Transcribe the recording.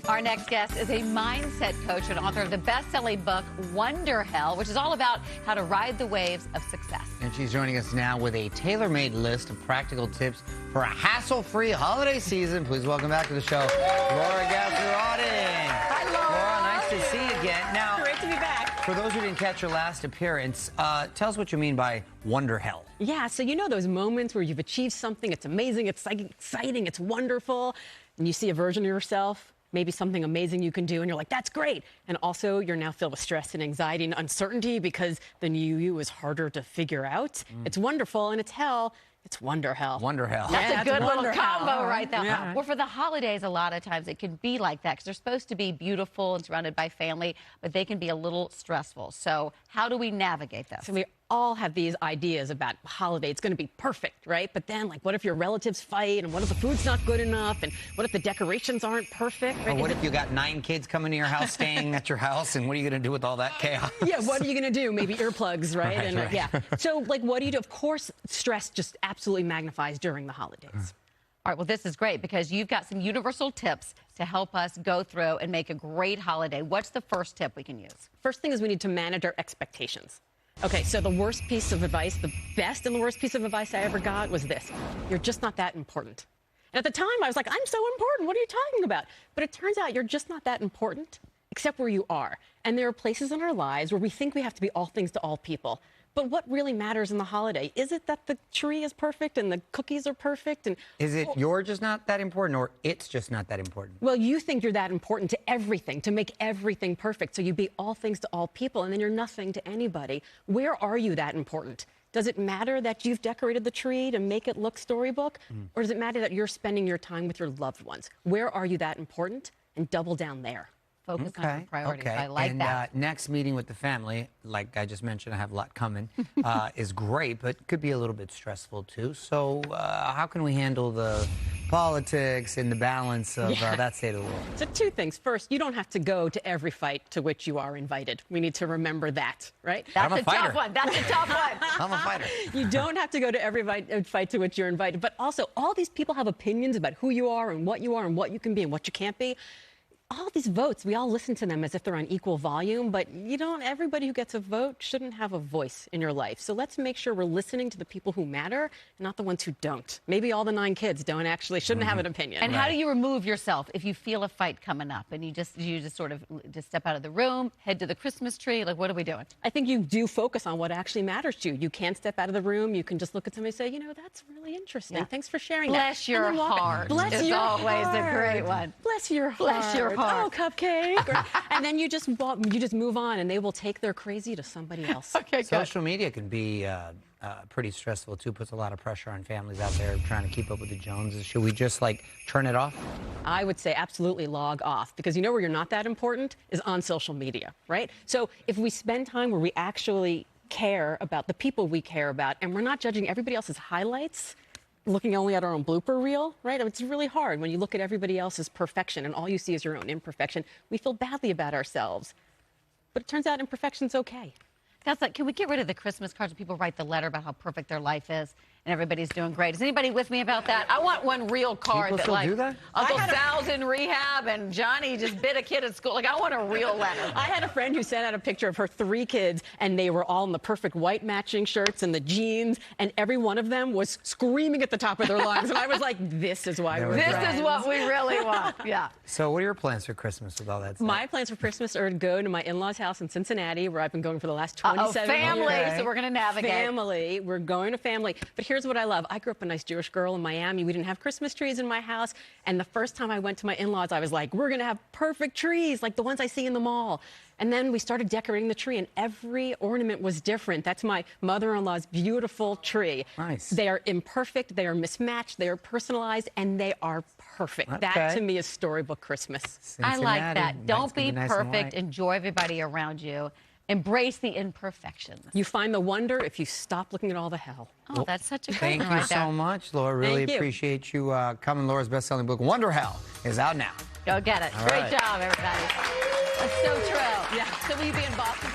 Our next guest is a mindset coach and author of the best-selling book, Wonderhell, which is all about how to ride the waves of success. And she's joining us now with a tailor-made list of practical tips for a hassle-free holiday season. Please welcome back to the show, Laura Gassner Otting. Hi, Laura. Nice to see you again. Now, great to be back. For those who didn't catch your last appearance, tell us what you mean by Wonderhell. Yeah, so you know those moments where you've achieved something, it's amazing, it's exciting, it's wonderful, and you see a version of yourself, maybe something amazing you can do, and you're like, that's great. And also, you're now filled with stress and anxiety and uncertainty because the new you is harder to figure out. It's wonderful, and it's hell. It's Wonderhell. Wonderhell. That's a good little combo Wonderhell. right there. Yeah. Well, for the holidays, a lot of times it can be like that because they're supposed to be beautiful and surrounded by family, but they can be a little stressful. So how do we navigate this? So we all have these ideas about holiday. It's going to be perfect, right? But then, like, what if your relatives fight? And what if the food's not good enough? And what if the decorations aren't perfect? Right? Or what if you got 9 kids coming to your house, staying at your house, and what are you going to do with all that chaos? Yeah, what are you going to do? Maybe earplugs, right? Right. Yeah. So, like, what do you do? Of course, stress just absolutely magnifies during the holidays. All right, well, this is great because you've got some universal tips to help us go through and make a great holiday. What's the first tip we can use? First thing is we need to manage our expectations. Okay, so the worst piece of advice, the best and the worst piece of advice I ever got was this: you're just not that important. And at the time, I was like, I'm so important. What are you talking about? But it turns out you're just not that important, except where you are. And there are places in our lives where we think we have to be all things to all people. But what really matters in the holiday? Is it that the tree is perfect and the cookies are perfect? And Is it you're just not that important, or it's just not that important? well, you think you're that important to everything, to make everything perfect. So you be all things to all people, and then you're nothing to anybody. Where are you that important? Does it matter that you've decorated the tree to make it look storybook? Or does it matter that you're spending your time with your loved ones? Where are you that important? And double down there. Focus on your priorities. I like and, that. Next meeting with the family, like I just mentioned, I have a lot coming, is great, but could be a little bit stressful too. So how can we handle the politics and the balance of that state of the world? So 2 things. First, you don't have to go to every fight to which you are invited. We need to remember that, right? That's I'm a a tough fighter. one. That's a tough one. I'm a fighter. You don't have to go to every fight to which you're invited. But also, all these people have opinions about who you are and what you can be and what you can't be. All these votes, we all listen to them as if they're on equal volume, but everybody who gets a vote shouldn't have a voice in your life. So let's make sure we're listening to the people who matter, not the ones who don't. Maybe all the 9 kids shouldn't have an opinion. And how do you remove yourself if you feel a fight coming up and you just sort of just step out of the room, head to the Christmas tree? Like, what are we doing? I think you do focus on what actually matters to you. You can't step out of the room. You can just look at somebody and say, that's really interesting. Yeah. Thanks for sharing Bless that. your heart. Bless is your always heart. a great one. Bless your heart. Bless your heart. Oh, cupcake. And then you just move on, and they will take their crazy to somebody else. Okay, good. Social media can be pretty stressful too. Puts a lot of pressure on families out there trying to keep up with the Joneses. Should we just turn it off? I would say absolutely log off, because where you're not that important is on social media, right? So if we spend time where we actually care about the people we care about, and we're not judging everybody else's highlights, looking only at our own blooper reel, right? It's really hard when you look at everybody else's perfection and all you see is your own imperfection. We feel badly about ourselves. But it turns out imperfection's okay. That's like, can we get rid of the Christmas cards where people write the letter about how perfect their life is and everybody's doing great? Is anybody with me about that? I want one real card People still do that? Uncle Sal's in rehab and Johnny just bit a kid at school. Like, I want a real letter. I had a friend who sent out a picture of her 3 kids, and they were all in the perfect white matching shirts and the jeans, and every one of them was screaming at the top of their lungs. And I was like, this is why we're This friends. is what we really want. Yeah. So what are your plans for Christmas with all that stuff? My plans for Christmas are to go to my in-laws' house in Cincinnati, where I've been going for the last 27 years. Family. So we're going to navigate. Family. We're going to family. But here's what I love. I grew up a nice Jewish girl in Miami. We didn't have Christmas trees in my house. And the first time I went to my in-laws, I was like, we're going to have perfect trees, like the ones I see in the mall. And then we started decorating the tree, and every ornament was different. That's my mother-in-law's beautiful tree. Nice. They are imperfect, they are mismatched, they are personalized, and they are perfect. Okay. That, to me, is storybook Christmas. I like Cincinnati. that. Don't That's gonna be nice and perfect. white. Enjoy everybody around you. Embrace the imperfections. You find the wonder if you stop looking at all the hell. Oh, that's such a good Thank one you right there. so much, Laura. Really Thank you. appreciate you coming. Laura's best-selling book, Wonderhell, is out now. Go get it. All Great right. job, everybody. That's so true. Yeah. So will you be in Boston